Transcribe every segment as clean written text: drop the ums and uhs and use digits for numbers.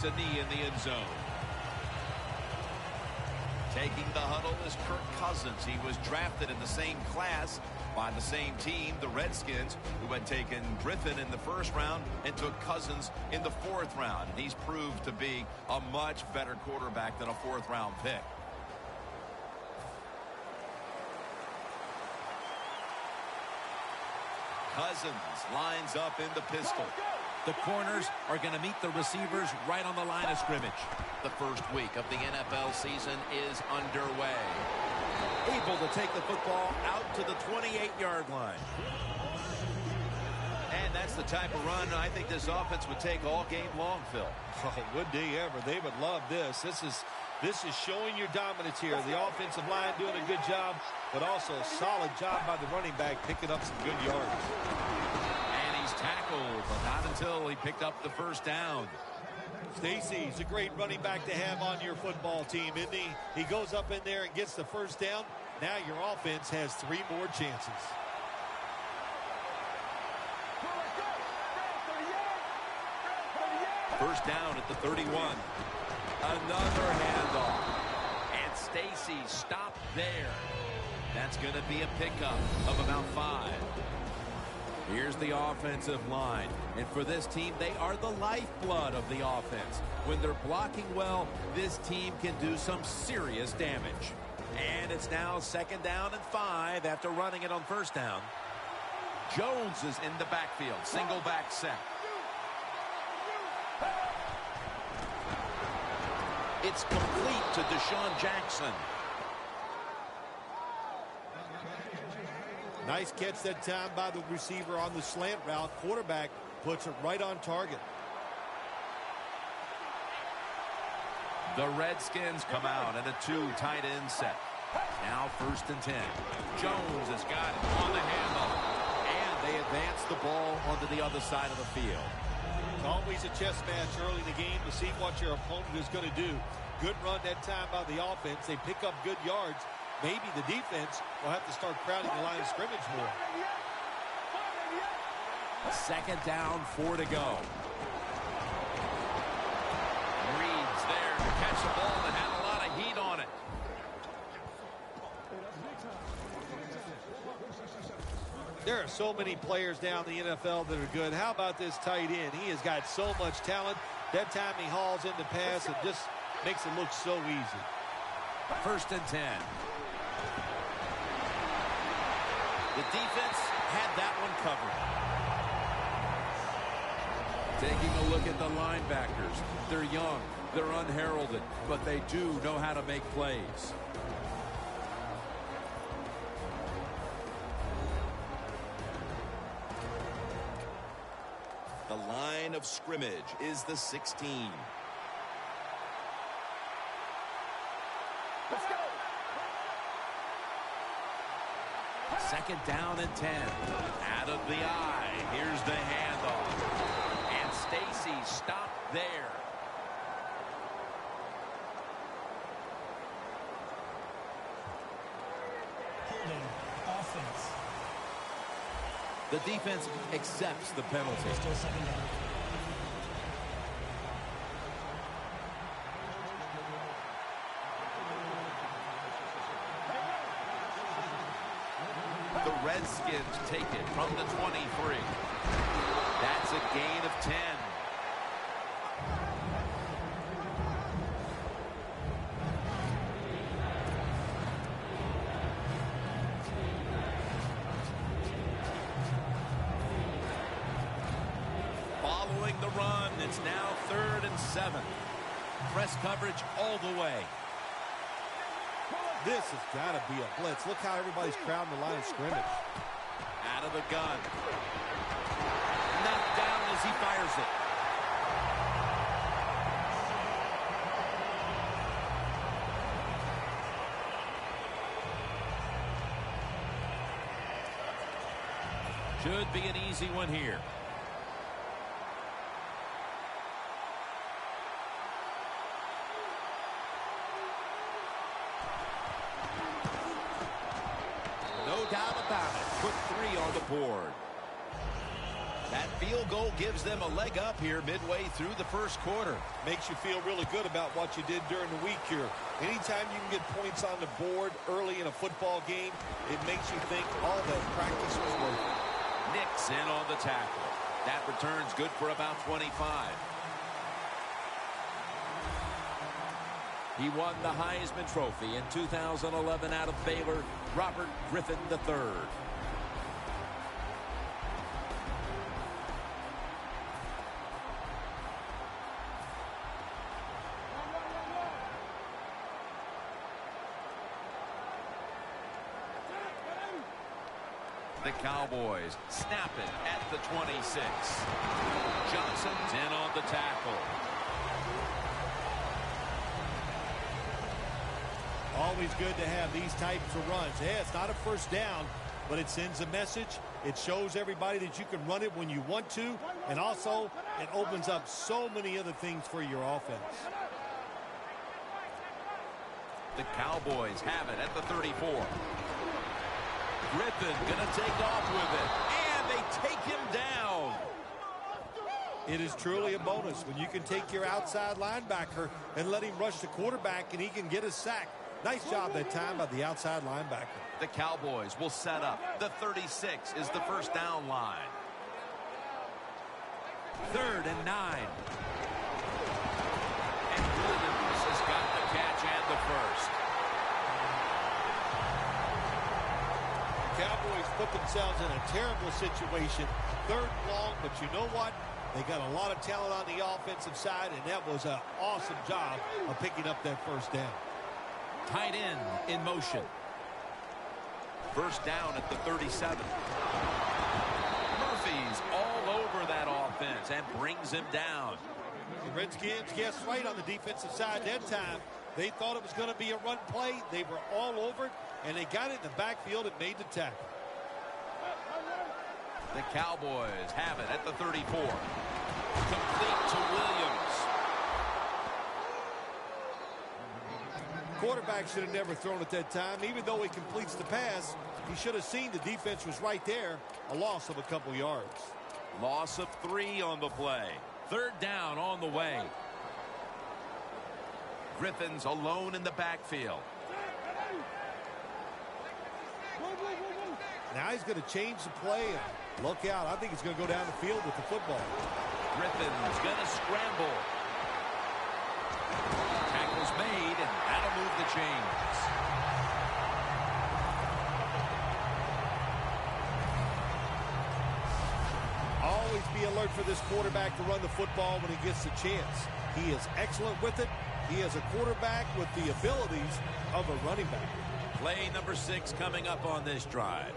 A knee in the end zone. Taking the huddle is Kirk Cousins. He was drafted in the same class by the same team, the Redskins, who had taken Griffin in the first round and took Cousins in the fourth round. And he's proved to be a much better quarterback than a fourth-round pick. Cousins lines up in the pistol. The corners are going to meet the receivers right on the line of scrimmage. The first week of the NFL season is underway. Able to take the football out to the 28-yard line. And that's the type of run I think this offense would take all game long, Phil. Oh, would they ever. They would love this. This is showing your dominance here. The offensive line doing a good job, but also a solid job by the running back picking up some good yards. Tackled, but not until he picked up the first down. Stacy's a great running back to have on your football team, isn't he? He goes up in there and gets the first down. Now your offense has 3 more chances. First down at the 31. Another handoff. And Stacy stopped there. That's going to be a pickup of about 5. Here's the offensive line. And for this team, they are the lifeblood of the offense. When they're blocking well, this team can do some serious damage. And it's now 2nd down and 5 after running it on first down. Jones is in the backfield. Single back set. It's complete to Deshaun Jackson. Nice catch that time by the receiver on the slant route. Quarterback puts it right on target. The Redskins come out in a 2 tight end set. Now 1st and 10. Jones has got it on the handoff. And they advance the ball onto the other side of the field. It's always a chess match early in the game to see what your opponent is going to do. Good run that time by the offense. They pick up good yards. Maybe the defense will have to start crowding the line of scrimmage more. 2nd down, 4 to go. Reed's there to catch the ball that had a lot of heat on it. There are so many players down in the NFL that are good. How about this tight end? He has got so much talent. That time he hauls in the pass and just makes it look so easy. 1st and 10. The defense had that one covered. Taking a look at the linebackers. They're young, they're unheralded, but they do know how to make plays. The line of scrimmage is the 16. Let's go. 2nd down and 10. Out of the eye. Here's the handoff. And Stacy stopped there. Holding offense. The defense accepts the penalty. Still 2nd down. The Redskins take it from the 23. That's a gain of 10. Following the run, it's now 3rd and 7. Press coverage all the way. This has got to be a blitz. Look how everybody's crowding the line of scrimmage. Out of the gun. Knocked down as he fires it. Should be an easy one here. No doubt about it. Put 3 on the board. That field goal gives them a leg up here midway through the first quarter. Makes you feel really good about what you did during the week here. Anytime you can get points on the board early in a football game, it makes you think all that practice was worth it. Nix in on the tackle. That return's good for about 25. He won the Heisman Trophy in 2011 out of Baylor, Robert Griffin III. The Cowboys snap it at the 26. Johnson's in on the tackle. Always good to have these types of runs. Yeah, it's not a first down, but it sends a message. It shows everybody that you can run it when you want to, and also it opens up so many other things for your offense. The Cowboys have it at the 34. Griffin gonna take off with it, and they take him down. It is truly a bonus when you can take your outside linebacker and let him rush the quarterback and he can get a sack. Nice job that time by the outside linebacker. The Cowboys will set up. The 36 is the first down line. 3rd and 9. And Williams has got the catch and the first. Cowboys put themselves in a terrible situation. 3rd and long, but you know what? They got a lot of talent on the offensive side, and that was an awesome job of picking up that first down. Tight end in motion. First down at the 37. Murphy's all over that offense and brings him down. The Redskins guessed right on the defensive side that time. They thought it was going to be a run play. They were all over it, and they got it in the backfield and made the tackle. The Cowboys have it at the 34. Complete to Williams. Quarterback should have never thrown at that time. Even though he completes the pass, he should have seen the defense was right there. A loss of a couple yards. Loss of 3 on the play. 3rd down on the way. Griffin's alone in the backfield. Now he's going to change the play. And look out. I think he's going to go down the field with the football. Griffin's going to scramble. Tackle's made, and that'll move the chains. Always be alert for this quarterback to run the football when he gets the chance. He is excellent with it. He is a quarterback with the abilities of a running back. Play number 6 coming up on this drive.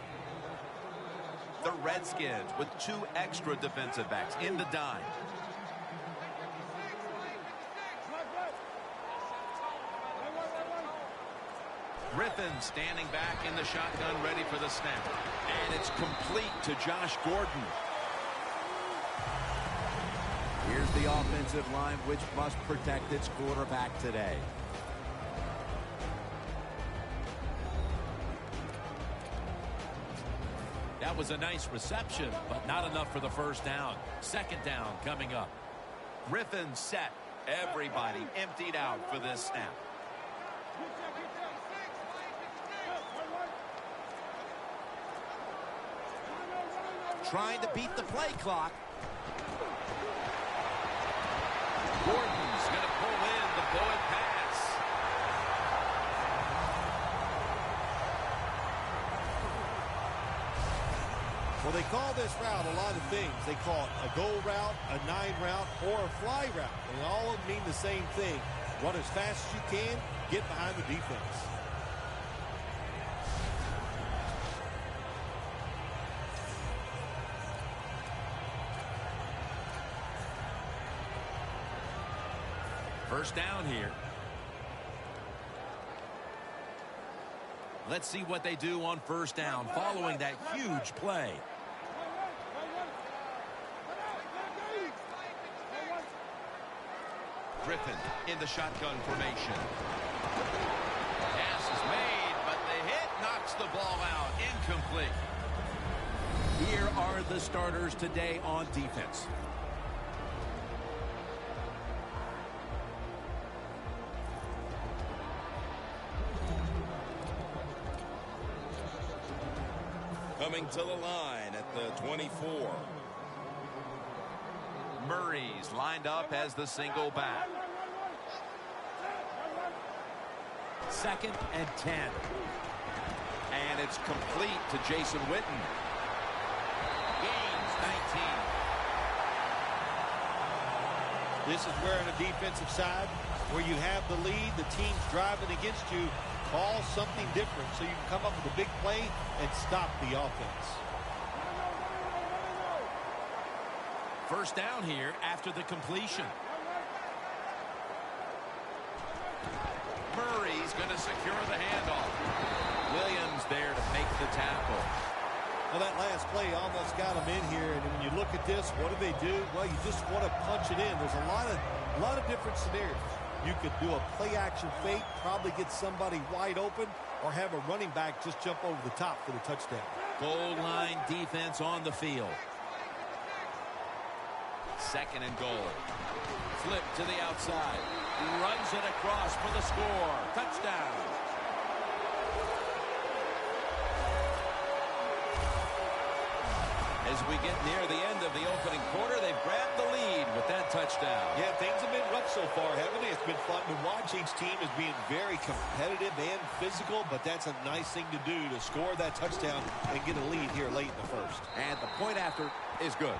The Redskins with 2 extra defensive backs in the dime. Griffin standing back in the shotgun, ready for the snap. And it's complete to Josh Gordon. Here's the offensive line, which must protect its quarterback today. That was a nice reception, but not enough for the first down. 2nd down coming up. Griffin set. Everybody emptied out for this snap. Trying to beat the play clock. Gordon's going to pull in the Boyd pass. Well, they call this route a lot of things. They call it a go route, a 9 route, or a fly route. And all of them mean the same thing. Run as fast as you can, get behind the defense. First down here. Let's see what they do on first down following that huge play. Griffin in the shotgun formation. Pass is made, but the hit knocks the ball out. Incomplete. Here are the starters today on defense. Coming to the line at the 24. Murray's lined up as the single back. 2nd and 10. And it's complete to Jason Witten. Gains 19. This is where on a defensive side, where you have the lead, the team's driving against you, call something different so you can come up with a big play and stop the offense. First down here after the completion. Murray's going to secure the handoff. Williams there to make the tackle. Well, that last play almost got him in here, and when you look at this, what do? Well, you just want to punch it in. There's a lot of different scenarios. You could do a play-action fake, probably get somebody wide open, or have a running back just jump over the top for the touchdown. Goal line defense on the field. 2nd and goal. Flip to the outside. Runs it across for the score. Touchdown. As we get near the end of the opening quarter, they've grabbed the lead with that touchdown. Yeah, things have been rough so far, haven't they? It's been fun to watch. Each team is being very competitive and physical, but that's a nice thing to do, to score that touchdown and get a lead here late in the first. And the point after is good.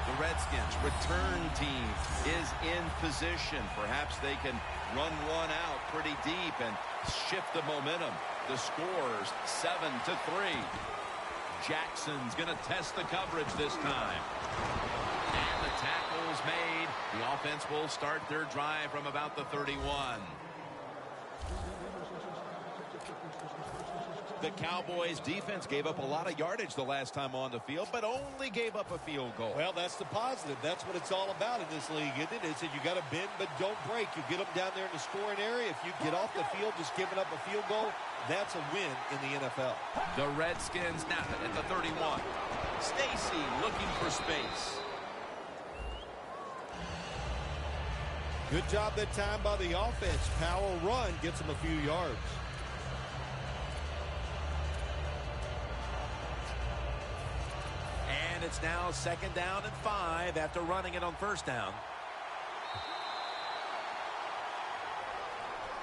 The Redskins' return team is in position. Perhaps they can run one out pretty deep and shift the momentum. The score's 7-3. Jackson's going to test the coverage this time. And the tackle's made. The offense will start their drive from about the 31. The Cowboys defense gave up a lot of yardage the last time on the field, but only gave up a field goal. Well, that's the positive. That's what it's all about in this league, isn't it? It's that you got to bend, but don't break. You get them down there in the scoring area. If you get off the field just giving up a field goal, that's a win in the NFL. The Redskins now at the 31. Stacy looking for space. Good job that time by the offense. Power run gets them a few yards. And it's now 2nd down and 5 after running it on 1st down.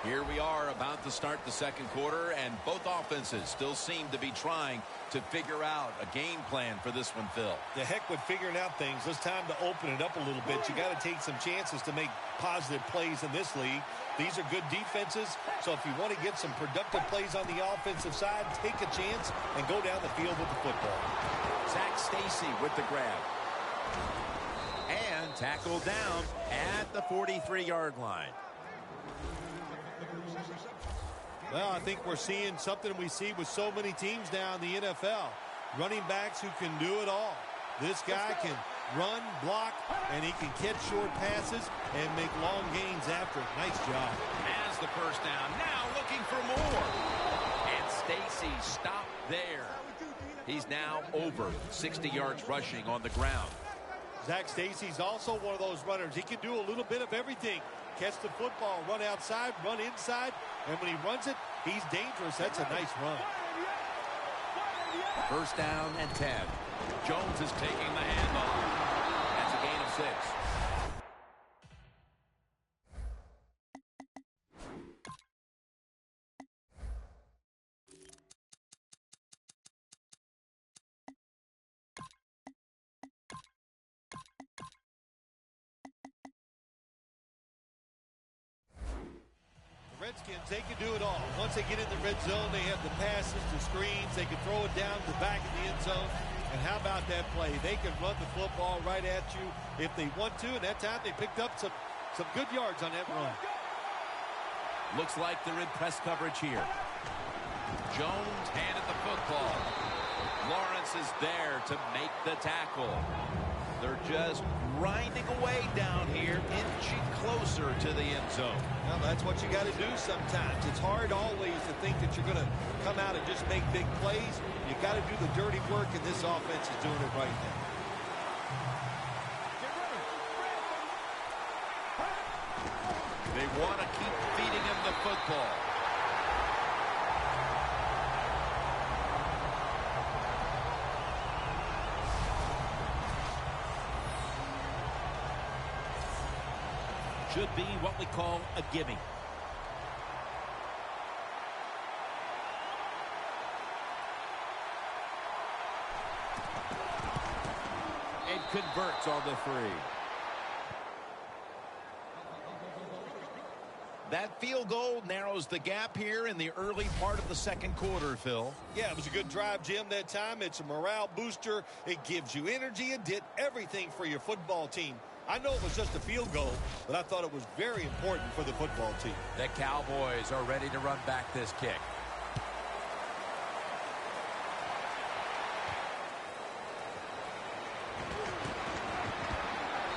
Here we are about to start the 2nd quarter, and both offenses still seem to be trying to figure out a game plan for this one, Phil. The heck with figuring out things. It's time to open it up a little bit. You got to take some chances to make positive plays in this league. These are good defenses, so if you want to get some productive plays on the offensive side, take a chance and go down the field with the football. Zach Stacy with the grab. And tackled down at the 43-yard line. Well, I think we're seeing something we see with so many teams now in the NFL. Running backs who can do it all. This guy can run, block, and he can catch short passes and make long gains after it. Nice job. Has the first down. Now looking for more. And Stacy stopped there. He's now over 60 yards rushing on the ground. Zach Stacy's also one of those runners. He can do a little bit of everything. Catch the football, run outside, run inside, and when he runs it, he's dangerous. That's a nice run. 1st down and 10. Jones is taking the handoff. That's a gain of 6. Redskins, they can do it all. Once they get in the red zone, they have the passes, the screens. They can throw it down to the back of the end zone. And how about that play? They can run the football right at you if they want to. And that time they picked up some good yards on that run. Looks like they're in press coverage here. Jones handed the football. Lawrence is there to make the tackle. They're just grinding away down here, inching closer to the end zone. Well, that's what you got to do sometimes. It's hard always to think that you're going to come out and just make big plays. You got to do the dirty work, and this offense is doing it right now. They want to keep feeding him the football. Should be what we call a gimme. And converts on the 3. That field goal narrows the gap here in the early part of the second quarter, Phil. Yeah, it was a good drive, Jim, that time. It's a morale booster. It gives you energy. It did everything for your football team. I know it was just a field goal, but I thought it was very important for the football team. The Cowboys are ready to run back this kick.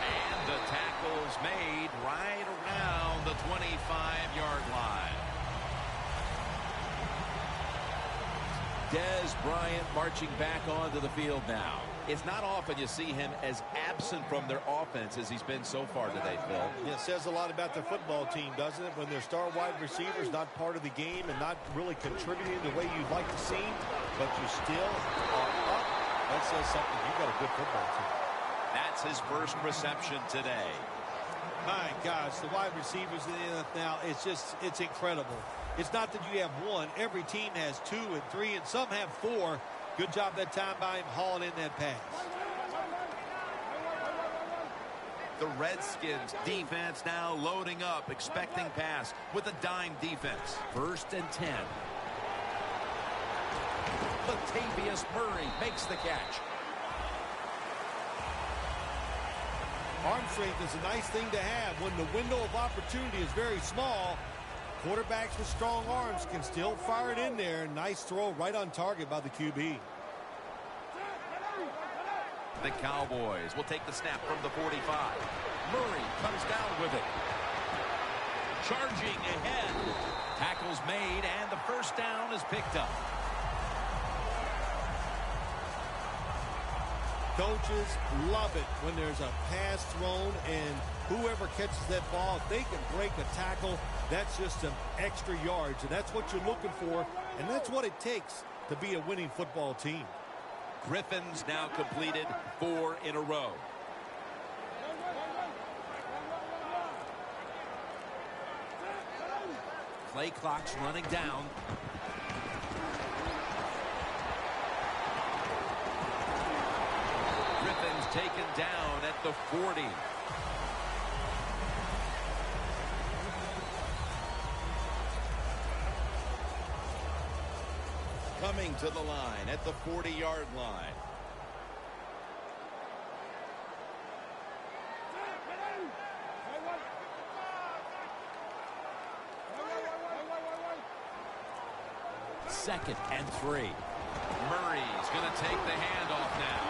And the tackle's made right around the 25-yard line. Dez Bryant marching back onto the field now. It's not often you see him as absent from their offense as he's been so far today, Phil. Yeah, it says a lot about their football team, doesn't it? When their star wide receivers not part of the game and not really contributing the way you'd like to see, but you still are up. That says something. You've got a good football team. That's his first reception today. My gosh, the wide receivers in the NFL, it's incredible. It's not that you have one. Every team has 2 and 3, and some have 4. Good job that time by him hauling in that pass. The Redskins defense now loading up, expecting pass with a dime defense. 1st and 10. Latavius Murray makes the catch. Arm strength is a nice thing to have. When the window of opportunity is very small, quarterbacks with strong arms can still fire it in there. Nice throw right on target by the QB. The Cowboys will take the snap from the 45. Murray comes down with it. Charging ahead. Tackles made, and the first down is picked up. Coaches love it when there's a pass thrown, and whoever catches that ball, if they can break a tackle, that's just some extra yards, and that's what you're looking for, and that's what it takes to be a winning football team. Griffin's now completed 4 in a row. Play clock's running down. Griffin's taken down at the 40. Coming to the line at the 40-yard line. Second and 3. Murray's going to take the handoff now.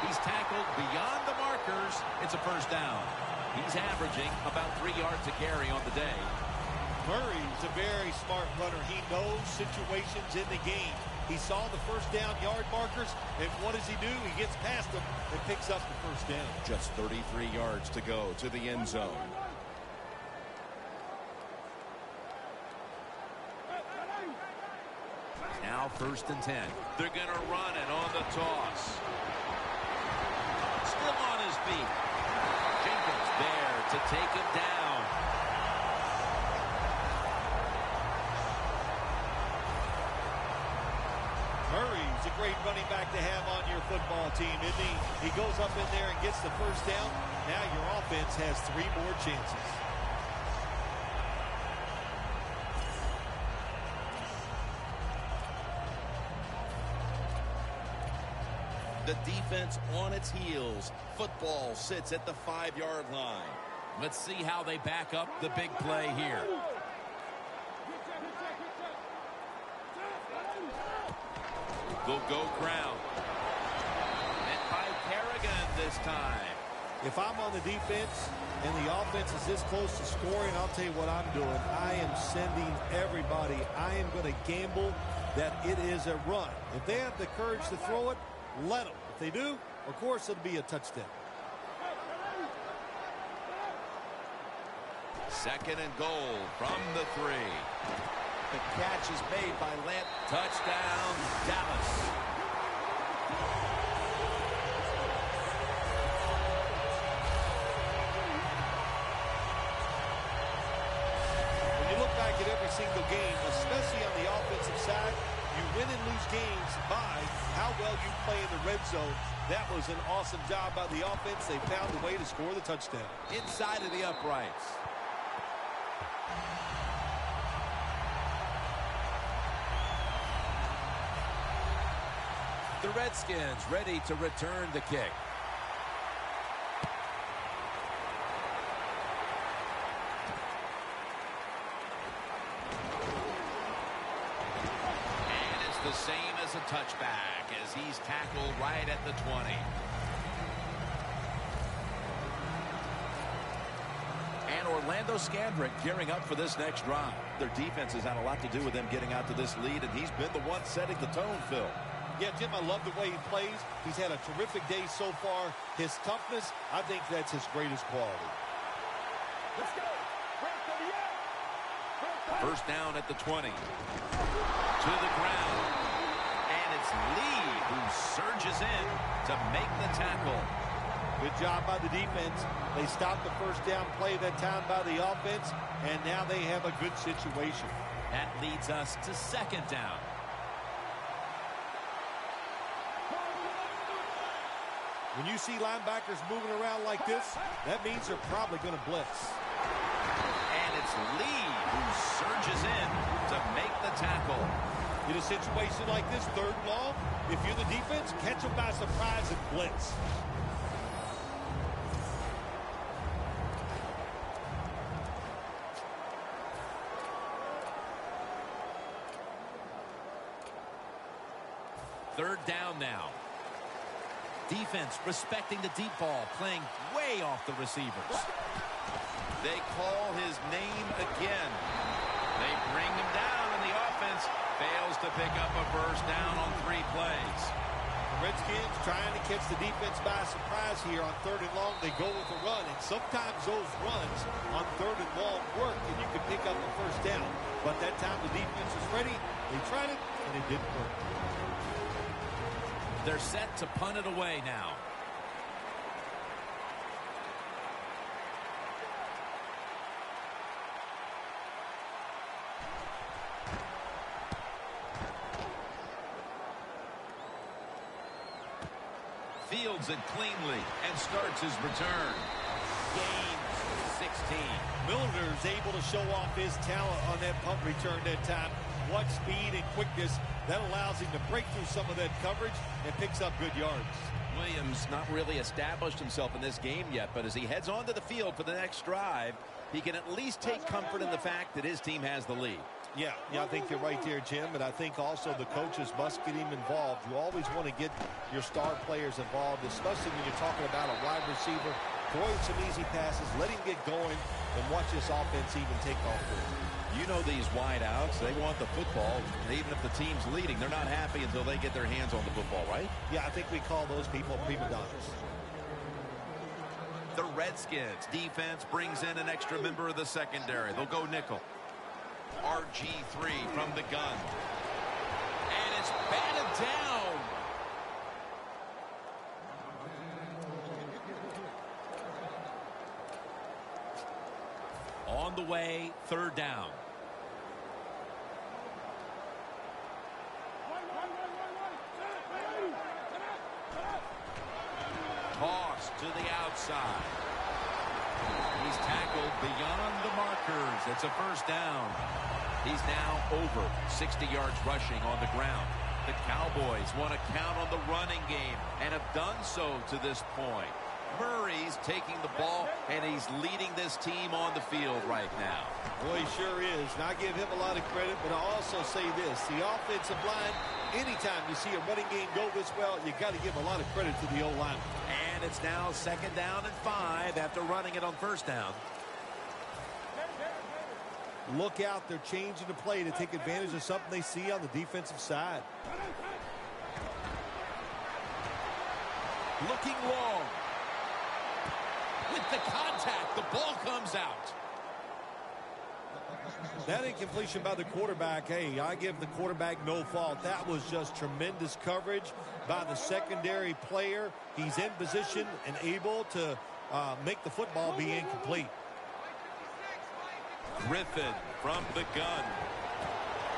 He's tackled beyond the markers. It's a first down. He's averaging about 3 yards a carry on the day. Murray's a very smart runner. He knows situations in the game. He saw the first down yard markers, and what does he do? He gets past them and picks up the first down. Just 33 yards to go to the end zone. Now 1st and 10. They're going to run it on the toss. Still on his feet. Jenkins there to take him down. Murray's a great running back to have on your football team, isn't he? He goes up in there and gets the first down. Now your offense has 3 more chances. The defense on its heels. Football sits at the 5-yard line. Let's see how they back up the big play here. They'll go ground. And by Kerrigan, the this time. If I'm on the defense and the offense is this close to scoring, I'll tell you what I'm doing. I am sending everybody. I am going to gamble that it is a run. If they have the courage to throw it, let them. If they do, of course, it'll be a touchdown. 2nd and goal from the 3. The catch is made by Lamp. Touchdown, Dallas. When you look back at every single game, especially on the offensive side, you win and lose games by how well you play in the red zone. That was an awesome job by the offense. They found a way to score the touchdown. Inside of the uprights. The Redskins ready to return the kick. And it's the same as a touchback as he's tackled right at the 20. And Orlando Scandrick gearing up for this next drive. Their defense has had a lot to do with them getting out to this lead, and he's been the one setting the tone, Phil. Yeah, Jim, I love the way he plays. He's had a terrific day so far. His toughness, I think that's his greatest quality. Let's go. First down at the 20. To the ground. And it's Lee who surges in to make the tackle. Good job by the defense. They stopped the first down play that time by the offense, and now they have a good situation. That leads us to 2nd down. When you see linebackers moving around like this, that means they're probably going to blitz. And it's Lee who surges in to make the tackle. In a situation like this, 3rd and long, if you're the defense, catch them by surprise and blitz. Third down now. Defense respecting the deep ball, playing way off the receivers. They call his name again. They bring him down, and the offense fails to pick up a first down on 3 plays. The Redskins trying to catch the defense by surprise here on 3rd and long. They go with a run, and sometimes those runs on 3rd and long work, and you can pick up a first down. But that time the defense was ready. They tried it, and it didn't work. They're set to punt it away now. Fields it cleanly and starts his return. Gains 16. Milner's able to show off his talent on that punt return that time. What speed and quickness that allows him to break through some of that coverage and picks up good yards. Williams not really established himself in this game yet, but as he heads onto the field for the next drive, he can at least take comfort in the fact that his team has the lead. Yeah, I think you're right there, Jim, but I think also the coaches must get him involved. You always want to get your star players involved, especially when you're talking about a wide receiver. Throw him some easy passes, let him get going, and watch this offense even take off for him. You know these wideouts, they want the football. Even if the team's leading, they're not happy until they get their hands on the football, right? Yeah, I think we call those people prima donnas. The Redskins defense brings in an extra member of the secondary. They'll go nickel. RG3 from the gun. And it's batted down. On the way, 3rd down. Toss to the outside. He's tackled beyond the markers. It's a first down. He's now over 60 yards rushing on the ground. The Cowboys want to count on the running game and have done so to this point. Murray's taking the ball, and he's leading this team on the field right now. Boy, he sure is. And I give him a lot of credit, but I also say this. The offensive line, anytime you see a running game go this well, you got to give a lot of credit to the O-line. And And it's now 2nd down and 5 after running it on 1st down. Look out, they're changing the play to take advantage of something they see on the defensive side. Looking long. With the contact, the ball comes out. That incompletion by the quarterback, hey, I give the quarterback no fault. That was just tremendous coverage by the secondary player. He's in position and able to make the football be incomplete. Griffin from the gun.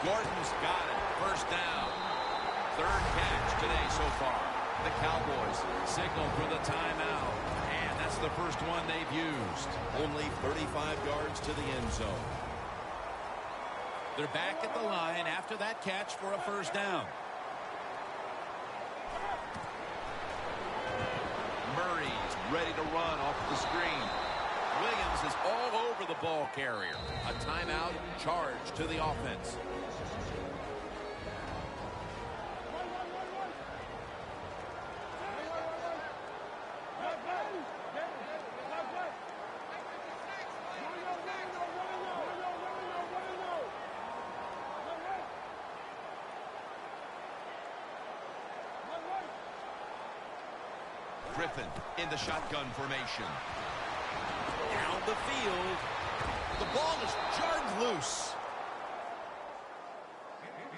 Gordon's got it. 1st down. 3rd catch today so far. The Cowboys signal for the timeout. And that's the first one they've used. Only 35 yards to the end zone. They're back at the line after that catch for a 1st down. Murray's ready to run off the screen. Williams is all over the ball carrier. A timeout charge to the offense. Griffin in the shotgun formation. Down the field. The ball is jarred loose.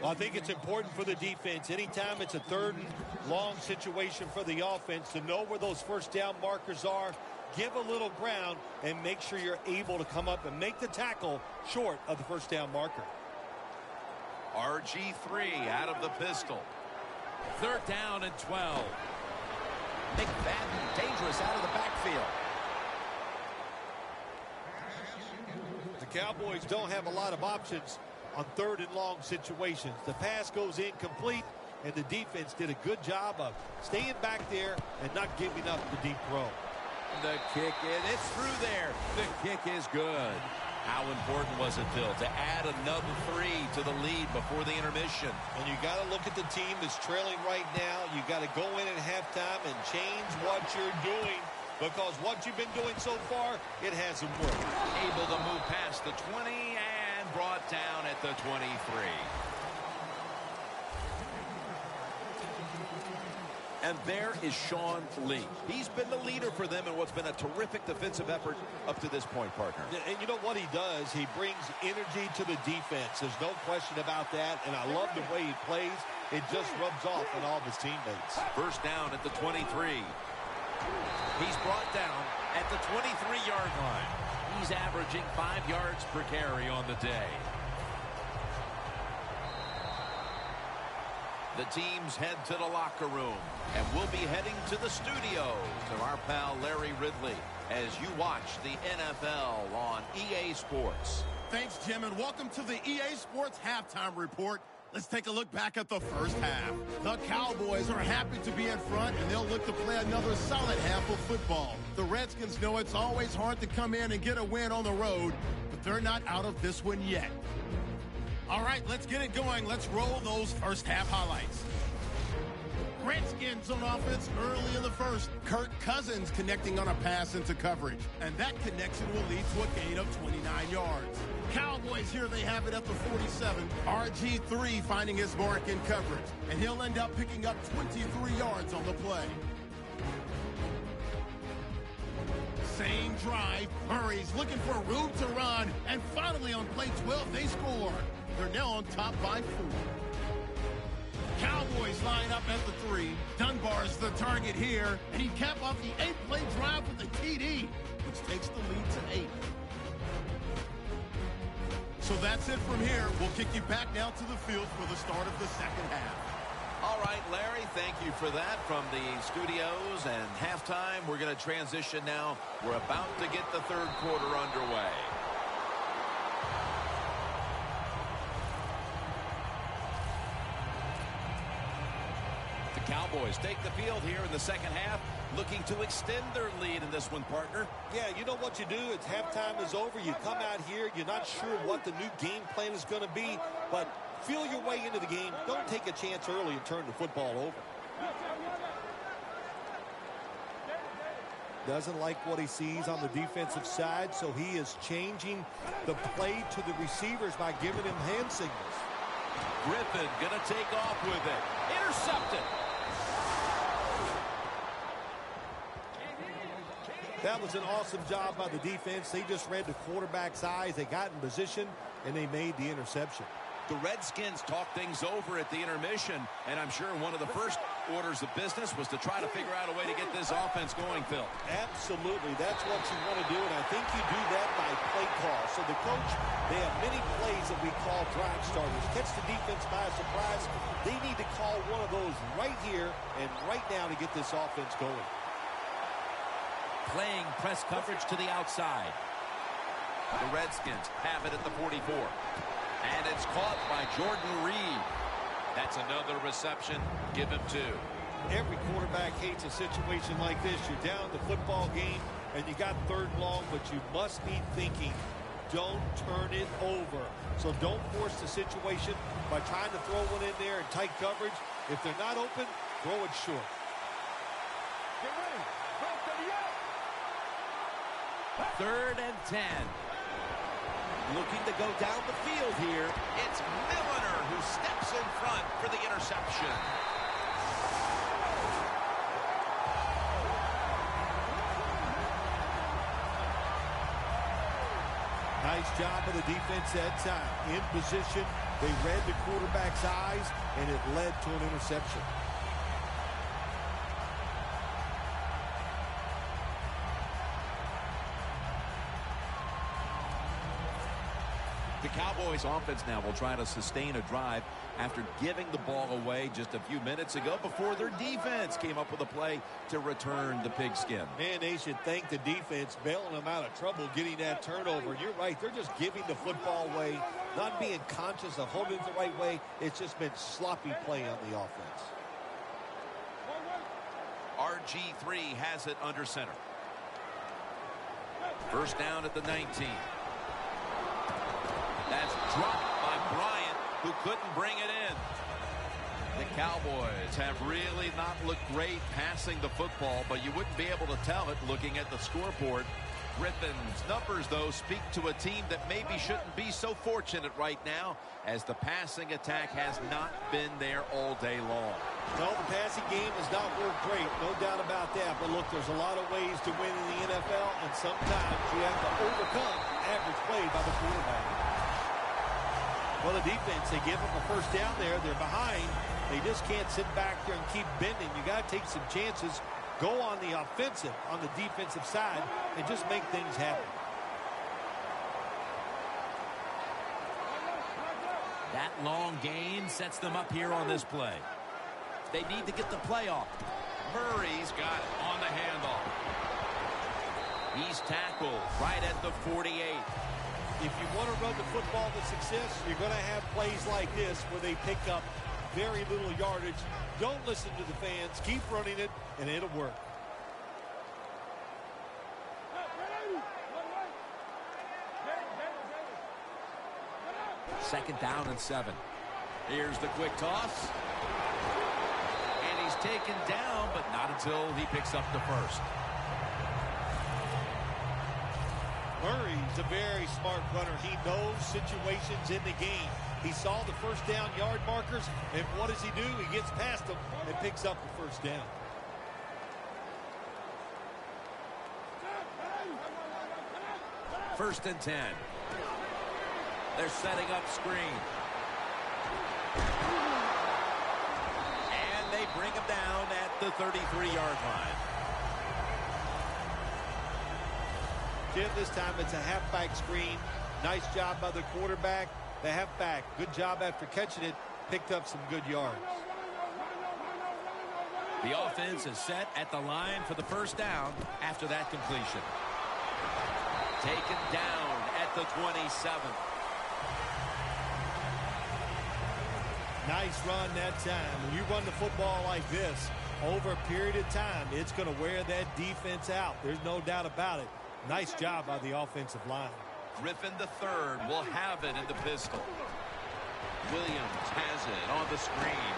Well, I think it's important for the defense. Anytime it's a 3rd and long situation for the offense to know where those 1st down markers are, give a little ground, and make sure you're able to come up and make the tackle short of the 1st down marker. RG3 out of the pistol. 3rd down and 12. McFadden dangerous out of the backfield. The Cowboys don't have a lot of options on 3rd and long situations. The pass goes incomplete, and the defense did a good job of staying back there and not giving up the deep throw. The kick, it's through there. The kick is good. How important was it, Phil, to add another 3 to the lead before the intermission? And you got to look at the team that's trailing right now. You got to go in at halftime and change what you're doing, because what you've been doing so far, it hasn't worked. Able to move past the 20 and brought down at the 23. And there is Sean Lee. He's been the leader for them in what's been a terrific defensive effort up to this point, partner. And you know what he does? He brings energy to the defense. There's no question about that. And I love the way he plays. It just rubs off on all of his teammates. 1st down at the 23. He's brought down at the 23-yard line. He's averaging 5 yards per carry on the day. The teams head to the locker room, and we'll be heading to the studio to our pal Larry Ridley as you watch the NFL on EA Sports. Thanks, Jim, and welcome to the EA Sports Halftime Report. Let's take a look back at the 1st half. The Cowboys are happy to be in front, and they'll look to play another solid half of football. The Redskins know it's always hard to come in and get a win on the road, but they're not out of this one yet. All right, let's get it going. Let's roll those 1st half highlights. Redskins on offense early in the 1st. Kirk Cousins connecting on a pass into coverage, and that connection will lead to a gain of 29 yards. Cowboys here, they have it at the 47. RG3 finding his mark in coverage, and he'll end up picking up 23 yards on the play. Same drive, Murray's looking for room to run, and finally on play 12, they score. They're now on top by 4. Cowboys line up at the 3. Dunbar's the target here, and he cap off the 8-play drive with the TD, which takes the lead to 8. So that's it from here. We'll kick you back now to the field for the start of the 2nd half. All right, Larry, thank you for that from the studios and halftime. We're going to transition now. We're about to get the 3rd quarter underway. The Cowboys take the field here in the 2nd half, looking to extend their lead in this one, partner. Yeah, you know what you do? It's halftime is over. You come out here. You're not sure what the new game plan is going to be, but feel your way into the game. Don't take a chance early and turn the football over. Doesn't like what he sees on the defensive side, so he is changing the play to the receivers by giving him hand signals. Griffin going to take off with it. Intercepted. That was an awesome job by the defense. They just read the quarterback's eyes. They got in position, and they made the interception. The Redskins talked things over at the intermission, and I'm sure one of the first orders of business was to try to figure out a way to get this offense going, Phil. Absolutely. That's what you want to do, and I think you do that by play call. So the coach, they have many plays that we call drive starters. Catch the defense by surprise. They need to call one of those right here and right now to get this offense going. Playing press coverage to the outside. The Redskins have it at the 44. And it's caught by Jordan Reed. That's another reception. Give him 2. Every quarterback hates a situation like this. You're down the football game, and you got 3rd and long, but you must be thinking, don't turn it over. So don't force the situation by trying to throw one in there in tight coverage. If they're not open, throw it short. Get ready. Go to the out. 3rd and 10. Looking to go down the field here. It's Milliner who steps in front for the interception. Nice job of the defense that time. In position, they read the quarterback's eyes, and it led to an interception. The Cowboys offense now will try to sustain a drive after giving the ball away just a few minutes ago before their defense came up with a play to return the pigskin. Man, they should thank the defense bailing them out of trouble getting that turnover. You're right. They're just giving the football away, not being conscious of holding it the right way. It's just been sloppy play on the offense. RG3 has it under center. First down at the 19. That's dropped by Bryant, who couldn't bring it in. The Cowboys have really not looked great passing the football, but you wouldn't be able to tell it looking at the scoreboard. Griffin's numbers, though, speak to a team that maybe shouldn't be so fortunate right now, as the passing attack has not been there all day long. No, the passing game has not worked great, no doubt about that. But look, there's a lot of ways to win in the NFL, and sometimes you have to overcome average play by the quarterback. Well, the defense, they give them a first down there. They're behind. They just can't sit back there and keep bending. You got to take some chances, go on the offensive, on the defensive side, and just make things happen. That long gain sets them up here on this play. They need to get the play off. Murray's got it on the handoff. He's tackled right at the 48. If you want to run the football with success, you're going to have plays like this where they pick up very little yardage. Don't listen to the fans. Keep running it, and it'll work. Second down and 7. Here's the quick toss. And he's taken down, but not until he picks up the first. Murray's a very smart runner. He knows situations in the game. He saw the first down yard markers, and what does he do? He gets past them and picks up the first down. First and 10. They're setting up screen. And they bring him down at the 33-yard line. Jim, this time it's a halfback screen. Nice job by the quarterback. The halfback, good job after catching it, picked up some good yards. The offense is set at the line for the first down after that completion. Taken down at the 27. Nice run that time. When you run the football like this, over a period of time, it's going to wear that defense out. There's no doubt about it. Nice job by the offensive line. Griffin III will have it in the pistol. Williams has it on the screen.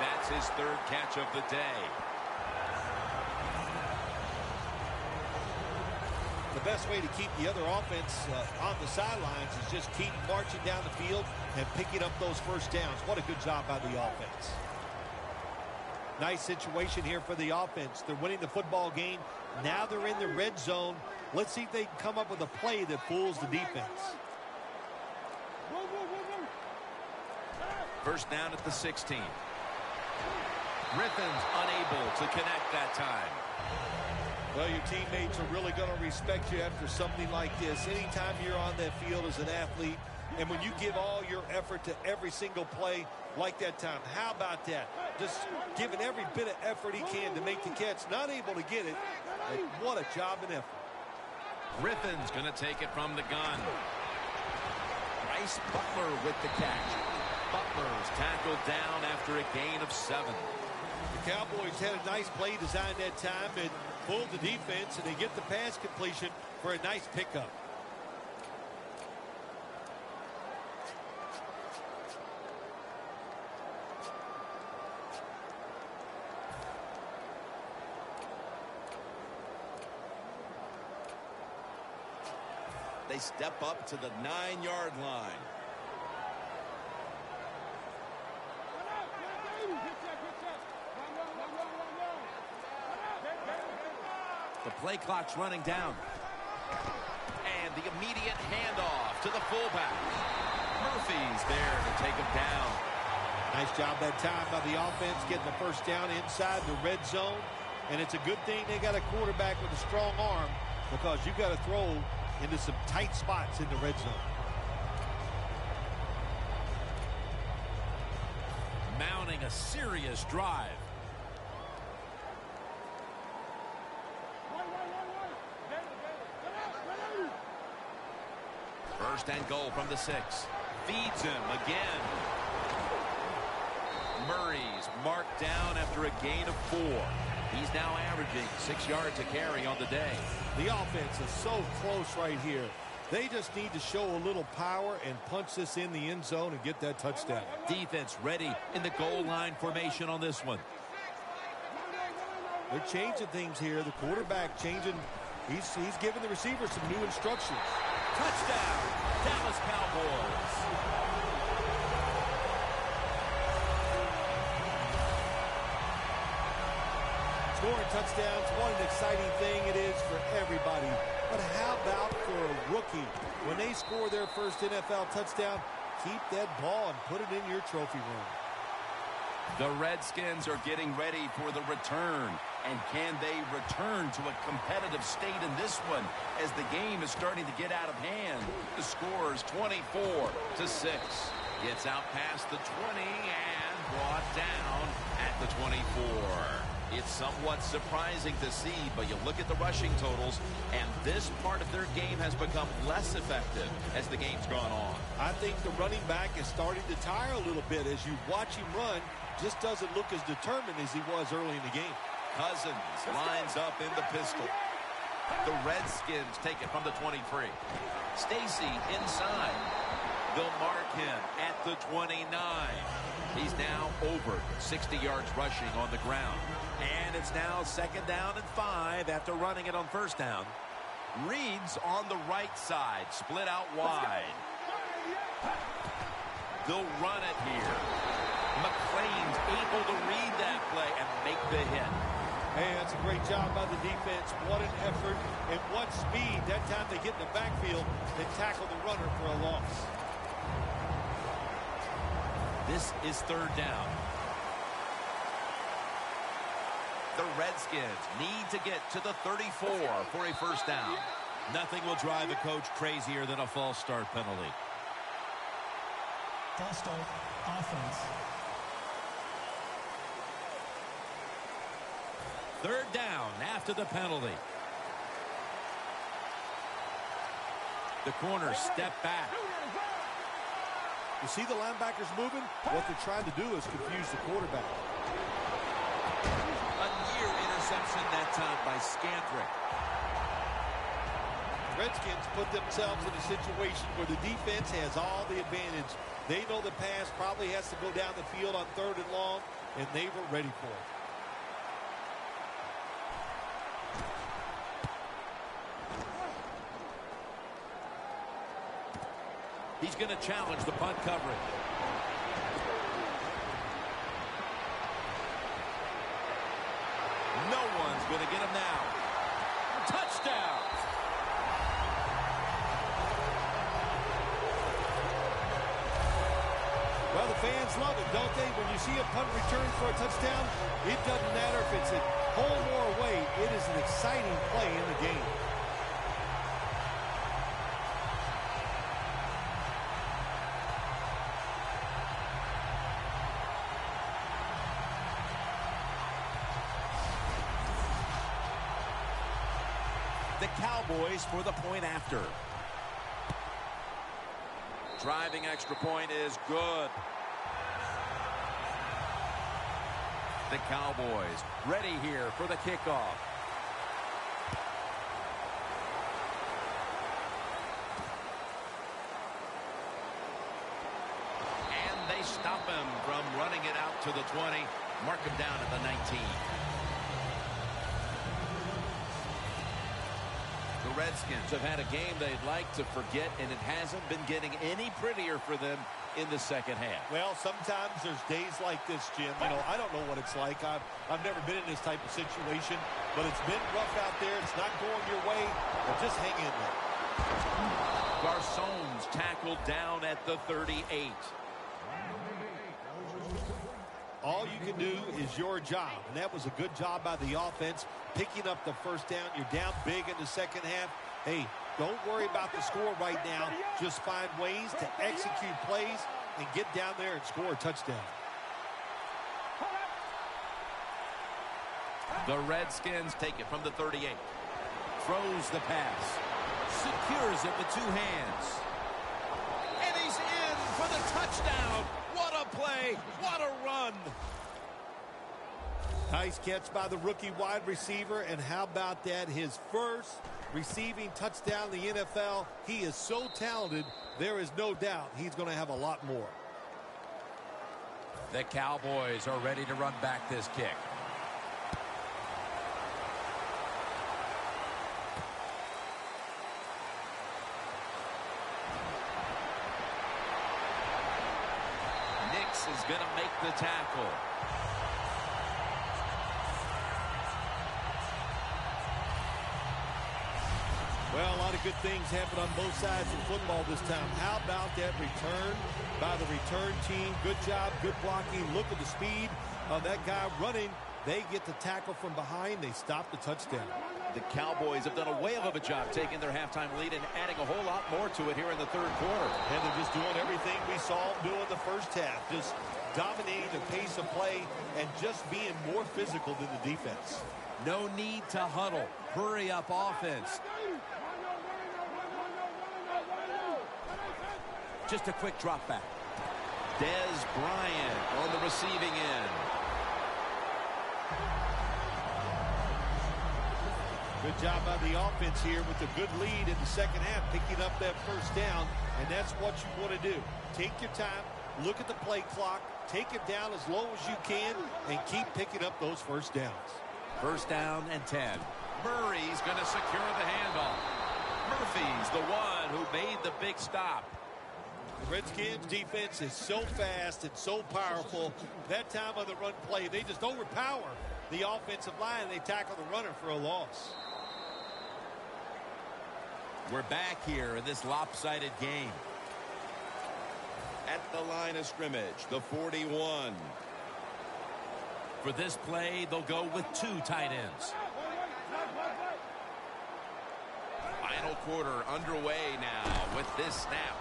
That's his third catch of the day. the best way to keep the other offense on the sidelines is just keep marching down the field and picking up those first downs. What a good job by the offense. Nice situation here for the offense. They're winning the football game. Now they're in the red zone. Let's see if they can come up with a play that fools the defense. First down at the 16. Griffin's unable to connect that time. Well, your teammates are really going to respect you after something like this. Anytime you're on that field as an athlete, and when you give all your effort to every single play like that time, how about that? Just giving every bit of effort he can to make the catch. Not able to get it, but what a job and effort. Griffin's going to take it from the gun. Bryce Butler with the catch. Butler's tackled down after a gain of 7. The Cowboys had a nice play design that time and pulled the defense, and they get the pass completion for a nice pickup. They step up to the 9-yard line. The play clock's running down. And the immediate handoff to the fullback. Murphy's there to take him down. Nice job that time by the offense getting the first down inside the red zone. And it's a good thing they got a quarterback with a strong arm, because you got to throw into some tight spots in the red zone. Mounting a serious drive. First and goal from the 6. Feeds him again. Murray's marked down after a gain of 4. He's now averaging 6 yards a carry on the day. The offense is so close right here. They just need to show a little power and punch this in the end zone and get that touchdown. Defense ready in the goal line formation on this one. They're changing things here. The quarterback changing. He's giving the receiver some new instructions. Touchdown, Dallas Cowboys. Scoring touchdowns, what an exciting thing it is for everybody. But how about for a rookie? When they score their first NFL touchdown, keep that ball and put it in your trophy room. The Redskins are getting ready for the return. And can they return to a competitive state in this one as the game is starting to get out of hand? The score is 24-6. Gets out past the 20 and brought down at the 24. It's somewhat surprising to see, but you look at the rushing totals, and this part of their game has become less effective as the game's gone on. I think the running back is starting to tire a little bit. As you watch him run, just doesn't look as determined as he was early in the game. Cousins lines up in the pistol. The Redskins take it from the 23. Stacy inside. They'll mark him at the 29. He's now over 60 yards rushing on the ground. And it's now 2nd down and 5 after running it on first down. Reed's on the right side, split out wide. They'll run it here. McClain's able to read that play and make the hit. Hey, that's a great job by the defense. What an effort and what speed. That time they get in the backfield and tackle the runner for a loss. This is 3rd down. The Redskins need to get to the 34 for a first down. Nothing will drive a coach crazier than a false start penalty. False start, offense. 3rd down after the penalty. The corners step back. You see the linebackers moving? What they're trying to do is confuse the quarterback. A near interception that time by Scandrick. The Redskins put themselves in a situation where the defense has all the advantage. They know the pass probably has to go down the field on 3rd and long, and they were ready for it. He's going to challenge the punt coverage. No one's going to get him now. Touchdown. Well, the fans love it, don't they? When you see a punt return for a touchdown, it doesn't matter if it's at home or away. It is an exciting play in the game. The Cowboys for the point after. Driving extra point is good. The Cowboys ready here for the kickoff. And they stop him from running it out to the 20. Mark him down at the 19. The Redskins have had a game they'd like to forget, and it hasn't been getting any prettier for them in the second half. Well, sometimes there's days like this, Jim. You know, I don't know what it's like. I've never been in this type of situation, but it's been rough out there. It's not going your way, but just hang in there. Garçon's tackled down at the 38. All you can do is your job, and that was a good job by the offense, picking up the first down. You're down big in the second half. Hey, don't worry about the score right now. Just find ways to execute plays and get down there and score a touchdown. The Redskins take it from the 38. Throws the pass. Secures it with two hands. And he's in for the touchdown. What a play. What a run. Nice catch by the rookie wide receiver. And how about that? His first receiving touchdown in the NFL. He is so talented. There is no doubt he's going to have a lot more. The Cowboys are ready to run back this kick. Nix is going to make the tackle. Well, a lot of good things happen on both sides of football this time. How about that return by the return team? Good job, good blocking. Look at the speed of that guy running. They get the tackle from behind. They stop the touchdown. The Cowboys have done a whale of a job taking their halftime lead and adding a whole lot more to it here in the third quarter. And they're just doing everything we saw them do in the first half. Just dominating the pace of play and just being more physical than the defense. No need to huddle. Hurry up offense. Just a quick drop back. Dez Bryant on the receiving end. Good job by the offense here with a good lead in the second half, picking up that first down, and that's what you want to do. Take your time, look at the play clock, take it down as low as you can, and keep picking up those first downs. First down and 10. Murray's going to secure the handoff. Murphy's the one who made the big stop. The Redskins defense is so fast and so powerful. That time on the run play, they just overpower the offensive line. They tackle the runner for a loss. We're back here in this lopsided game. At the line of scrimmage, the 41. For this play, they'll go with two tight ends. Final quarter underway now with this snap.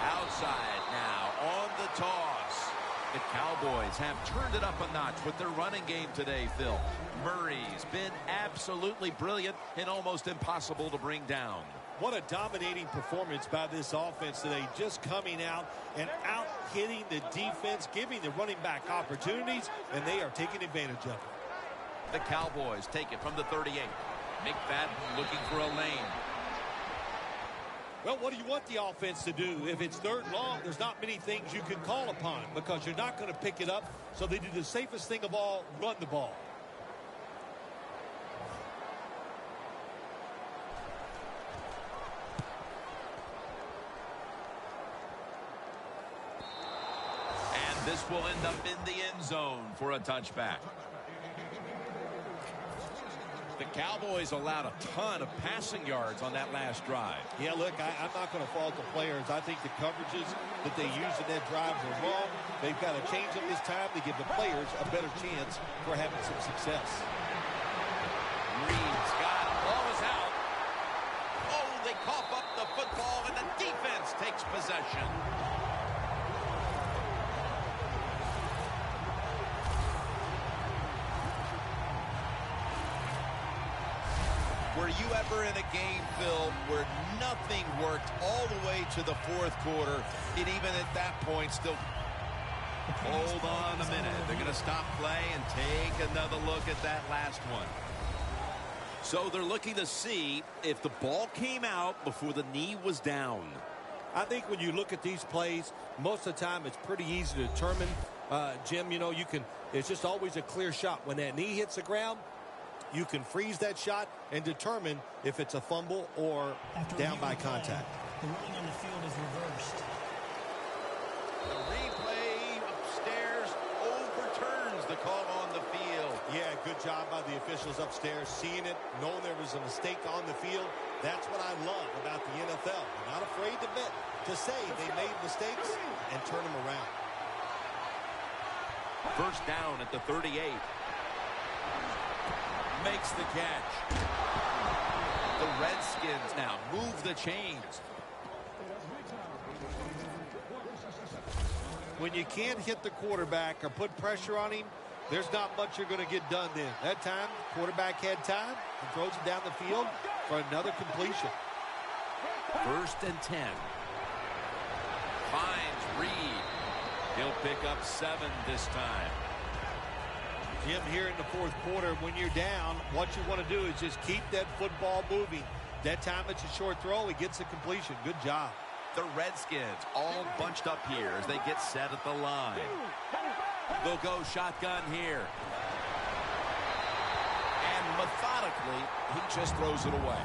Outside now on the toss. The Cowboys have turned it up a notch with their running game today, Phil. Murray's been absolutely brilliant and almost impossible to bring down. What a dominating performance by this offense today. Just coming out and out-hitting the defense, giving the running back opportunities, and they are taking advantage of it. The Cowboys take it from the 38. McFadden looking for a lane. Well, what do you want the offense to do? If it's third and long, there's not many things you can call upon because you're not going to pick it up. So they do the safest thing of all, run the ball. This will end up in the end zone for a touchback. The Cowboys allowed a ton of passing yards on that last drive. Yeah, look, I'm not going to fault the players. I think the coverages that they used in that drive were wrong. They've got to change them this time to give the players a better chance for having some success. Reed's got it. Ball is out. Oh, they cough up the football, and the defense takes possession. Were you ever in a game, Phil, where nothing worked all the way to the fourth quarter, and even at that point still... Hold on a minute. They're going to stop play and take another look at that last one. So they're looking to see if the ball came out before the knee was down. I think when you look at these plays, most of the time it's pretty easy to determine, Jim, you know, it's just always a clear shot. When that knee hits the ground, you can freeze that shot and determine if it's a fumble or down by contact. The ruling on the field is reversed. The replay upstairs overturns the call on the field. Yeah, good job by the officials upstairs, seeing it, knowing there was a mistake on the field. That's what I love about the NFL. They're not afraid to admit, to say they made mistakes and turn them around. First down at the 38. Makes the catch. The Redskins now move the chains. When you can't hit the quarterback or put pressure on him, there's not much you're going to get done then. That time, quarterback had time and throws it down the field for another completion. First and 10. Finds Reed. He'll pick up 7 this time. Jim, here in the fourth quarter, when you're down, what you want to do is just keep that football moving. That time it's a short throw. He gets a completion. Good job. The Redskins all bunched up here as they get set at the line. They'll go shotgun here. And methodically, he just throws it away.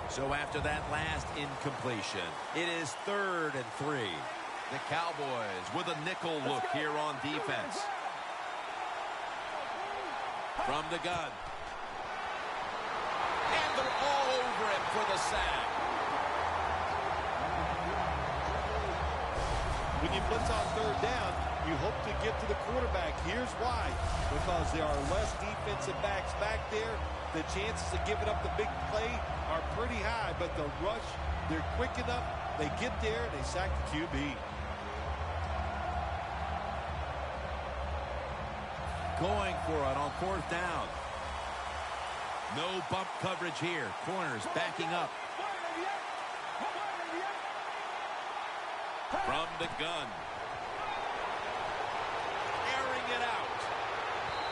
So after that last incompletion, it is 3rd and 3. The Cowboys with a nickel look here on defense. From the gun. And they're all over him for the sack. When you blitz on 3rd down, you hope to get to the quarterback. Here's why. Because there are less defensive backs back there. The chances of giving up the big play are pretty high, but the rush, they're quick enough. They get there, and they sack the QB. Going for it on 4th down. No bump coverage here. Corners backing up. From the gun. Airing it out.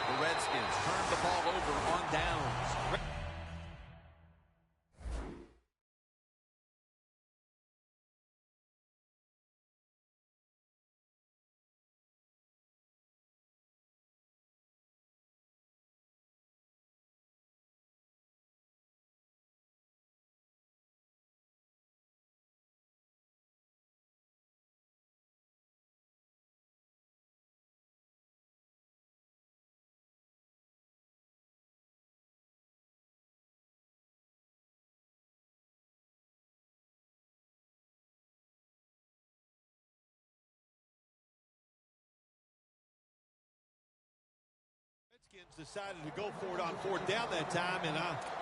The Redskins turn the ball over on downs. Decided to go for it on 4th down that time, and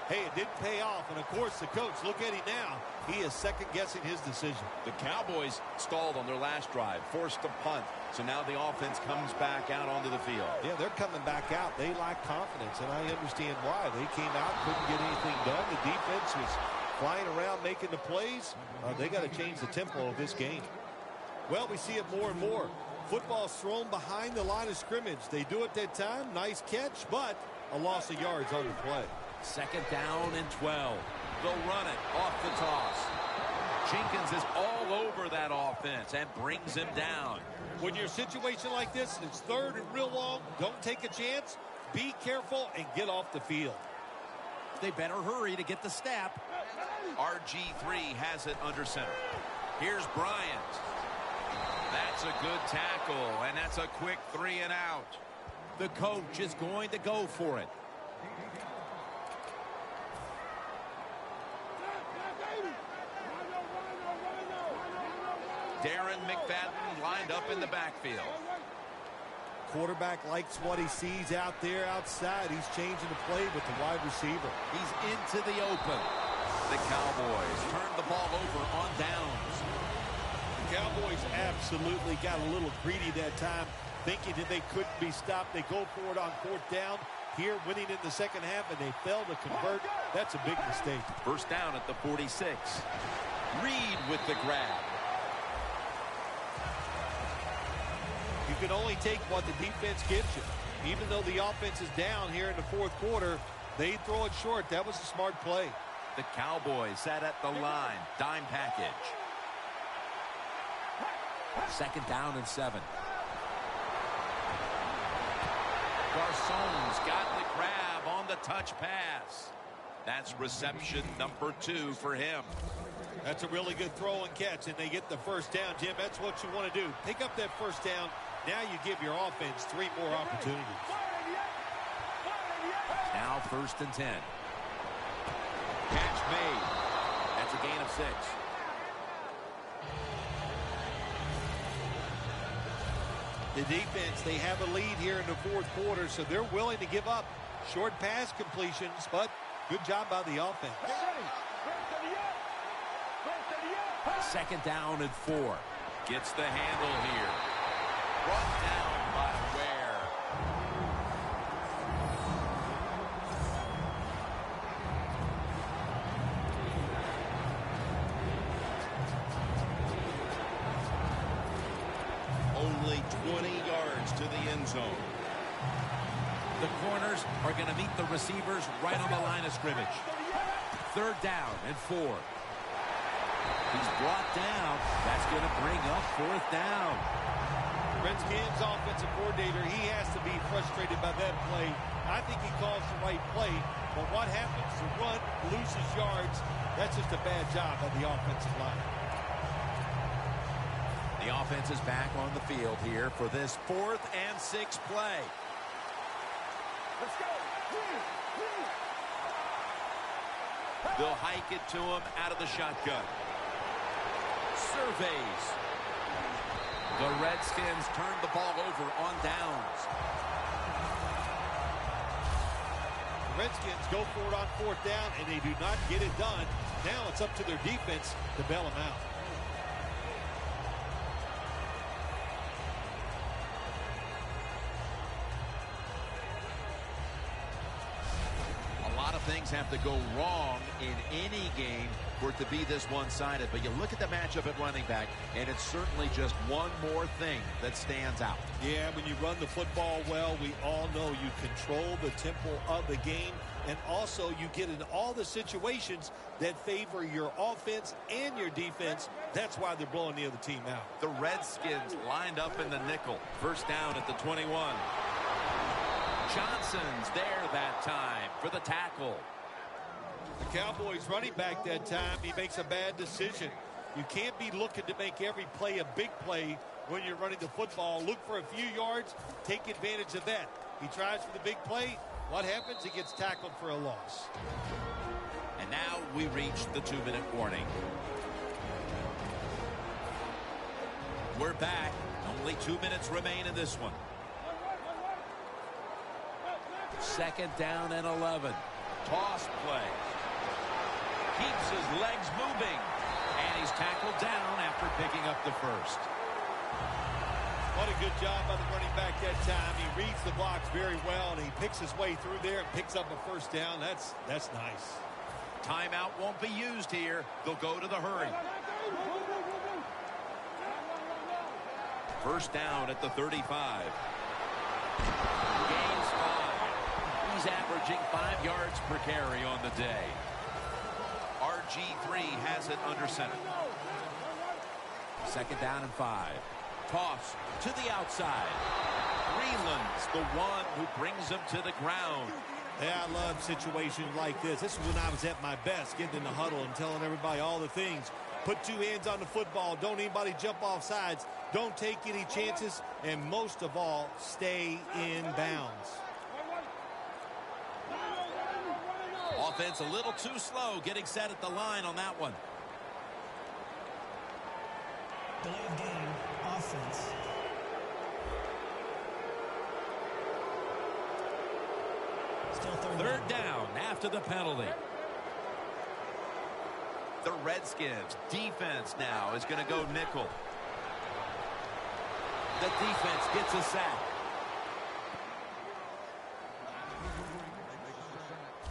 hey, it didn't pay off. And of course, the coach, look at him now. He is second-guessing his decision. The Cowboys stalled on their last drive, forced to punt. So now the offense comes back out onto the field. Yeah, they're coming back out. They lack confidence, and I understand why. They came out, couldn't get anything done. The defense was flying around making the plays. They got to change the tempo of this game. Well, we see it more and more. Football's thrown behind the line of scrimmage. They do it that time. Nice catch, but a loss of yards on the play. 2nd down and 12. They'll run it off the toss. Jenkins is all over that offense and brings him down. When you're in a situation like this, it's 3rd and real long. Don't take a chance. Be careful and get off the field. They better hurry to get the step. RG3 has it under center. Here's Bryant. That's a good tackle, and that's a quick 3 and out. The coach is going to go for it. Darren McFadden lined up in the backfield. Quarterback likes what he sees out there outside. He's changing the play with the wide receiver. He's into the open. The Cowboys turn the ball over on downs. The Cowboys absolutely got a little greedy that time, thinking that they couldn't be stopped. They go for it on 4th down. Here, winning in the second half, and they fail to convert. That's a big mistake. First down at the 46. Reed with the grab. You can only take what the defense gives you. Even though the offense is down here in the 4th quarter, they throw it short. That was a smart play. The Cowboys sat at the line. Dime package. 2nd down and 7. Garçon's got the grab on the touch pass. That's reception number 2 for him. That's a really good throw and catch, and they get the first down, Jim. That's what you want to do. Pick up that first down. Now you give your offense 3 more opportunities. Now 1st and 10. Catch made. That's a gain of 6. The defense, they have a lead here in the 4th quarter, so they're willing to give up short pass completions, but good job by the offense. 2nd down and 4. Gets the handle here. Brought down by Ware. Only 20 yards to the end zone. The corners are going to meet the receivers right on the line of scrimmage. 3rd down and 4. He's brought down. That's going to bring up 4th down. Redskins offensive coordinator, he has to be frustrated by that play. I think he calls the right play, but what happens? The run loses yards. That's just a bad job by the offensive line. The offense is back on the field here for this 4th and 6 play. Let's go. They'll hike it to him out of the shotgun. Surveys. The Redskins turn the ball over on downs. The Redskins go for it on 4th down, and they do not get it done. Now it's up to their defense to bail them out. Things have to go wrong in any game for it to be this one-sided. But you look at the matchup at running back, and it's certainly just one more thing that stands out. Yeah, when you run the football well, we all know you control the tempo of the game, and also you get in all the situations that favor your offense and your defense. That's why they're blowing the other team out. The Redskins lined up in the nickel. First down at the 21. Johnson's there that time for the tackle. The Cowboys running back that time, he makes a bad decision. You can't be looking to make every play a big play when you're running the football. Look for a few yards, take advantage of that. He tries for the big play. What happens? He gets tackled for a loss. And now we reach the 2-minute warning. We're back. Only 2 minutes remain in this one. 2nd down and 11. Toss play. Keeps his legs moving. And he's tackled down after picking up the first. What a good job by the running back that time. He reads the blocks very well, and he picks his way through there and picks up a first down. That's nice. Timeout won't be used here. They'll go to the hurry. First down at the 35. Gains 5. He's averaging 5 yards per carry on the day. RG3 has it under center. 2nd down and 5. Toss to the outside. Greenland's the one who brings him to the ground. Yeah, I love situations like this. This is when I was at my best, getting in the huddle and telling everybody all the things. Put two hands on the football. Don't anybody jump off sides. Don't take any chances. And most of all, stay in bounds. Offense a little too slow getting set at the line on that one. Delay of game, offense. Still third down after the penalty. The Redskins defense now is going to go nickel. The defense gets a sack.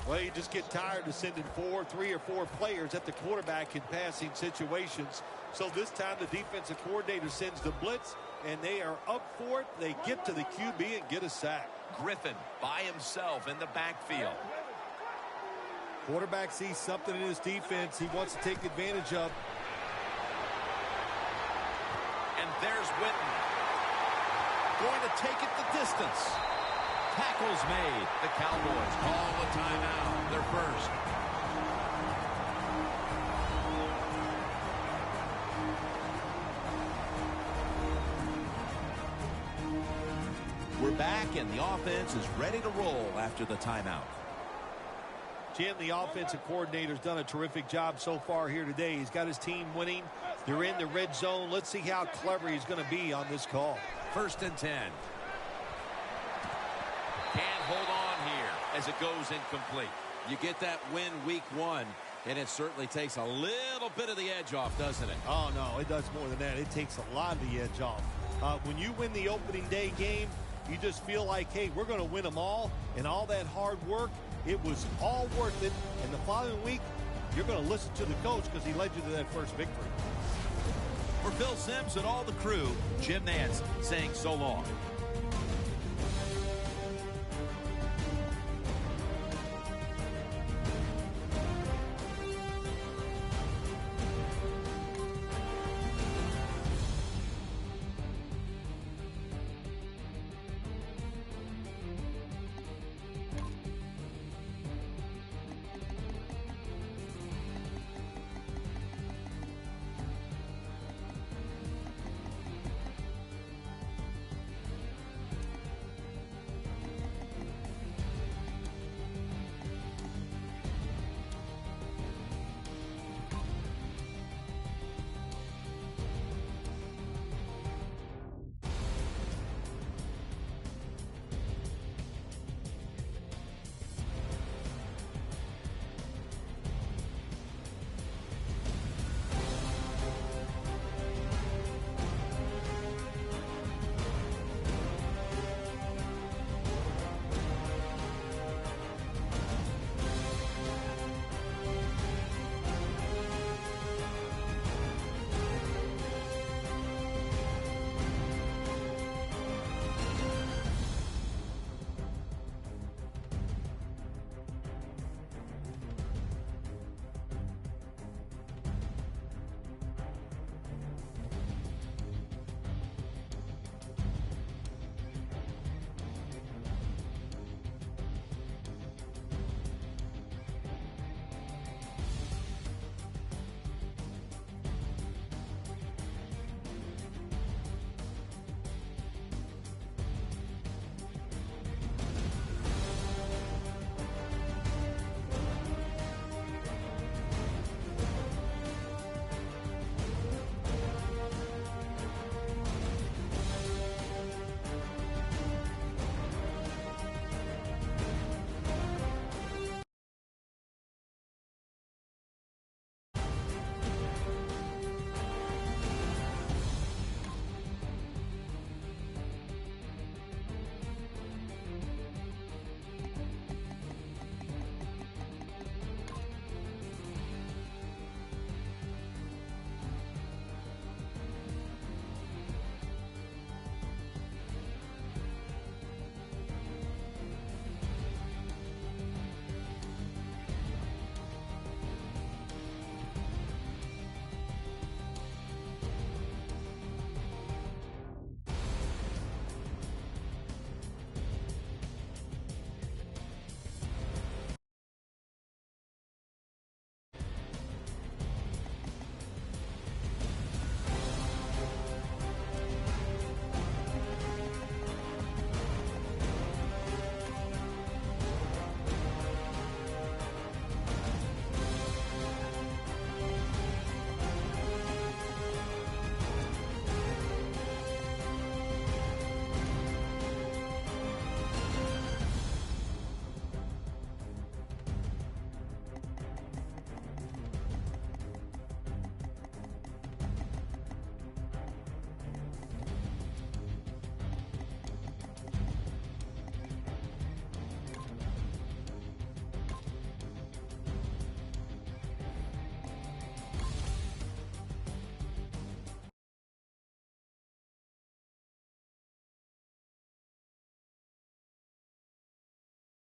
Well, you just get tired of sending 3 or 4 players at the quarterback in passing situations. So this time the defensive coordinator sends the blitz, and they are up for it. They get to the QB and get a sack. Griffin by himself in the backfield. Quarterback sees something in his defense he wants to take advantage of. And there's Witten. Going to take it the distance. Tackles made. The Cowboys call the timeout. Their first. We're back, and the offense is ready to roll after the timeout. Jim, the offensive coordinator's done a terrific job so far here today. He's got his team winning. They're in the red zone. Let's see how clever he's going to be on this call. 1st and 10. Can't hold on here as it goes incomplete. You get that win week 1, and it certainly takes a little bit of the edge off, doesn't it? Oh, no, it does more than that. It takes a lot of the edge off. When you win the opening day game, you just feel like, hey, we're going to win them all, and all that hard work, it was all worth it. And the following week, you're going to listen to the coach because he led you to that first victory. For Phil Simms and all the crew, Jim Nance saying so long.